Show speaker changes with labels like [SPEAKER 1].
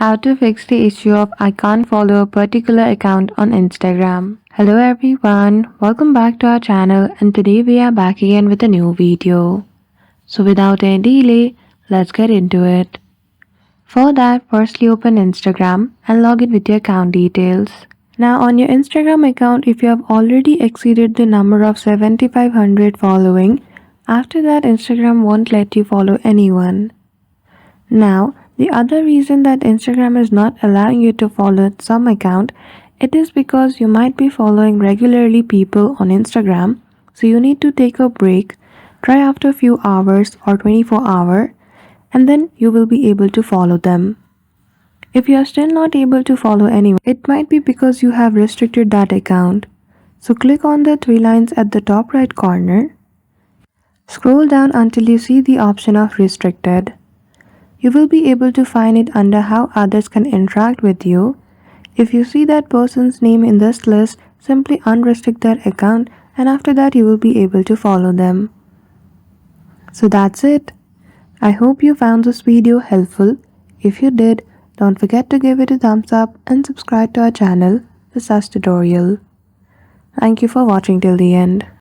[SPEAKER 1] How to fix the issue of I can't follow a particular account on Instagram. Hello everyone, welcome back to our channel and today we are back again with a new video. So without any delay, let's get into it. For that, firstly open Instagram and log in with your account details. Now on your Instagram account, if you have already exceeded the number of 7500 following, after that Instagram won't let you follow anyone. Now, the other reason that Instagram is not allowing you to follow some account, it is because you might be following regularly people on Instagram, so you need to take a break, try after a few hours or 24 hours, and then you will be able to follow them. If you are still not able to follow anyone, it might be because you have restricted that account. So click on the three lines at the top right corner. Scroll down until you see the option of restricted. You will be able to find it under how others can interact with you. If you see that person's name in this list, simply unrestrict their account and after that you will be able to follow them. So that's it. I hope you found this video helpful. If you did, don't forget to give it a thumbs up and subscribe to our channel for such tutorial. Thank you for watching till the end.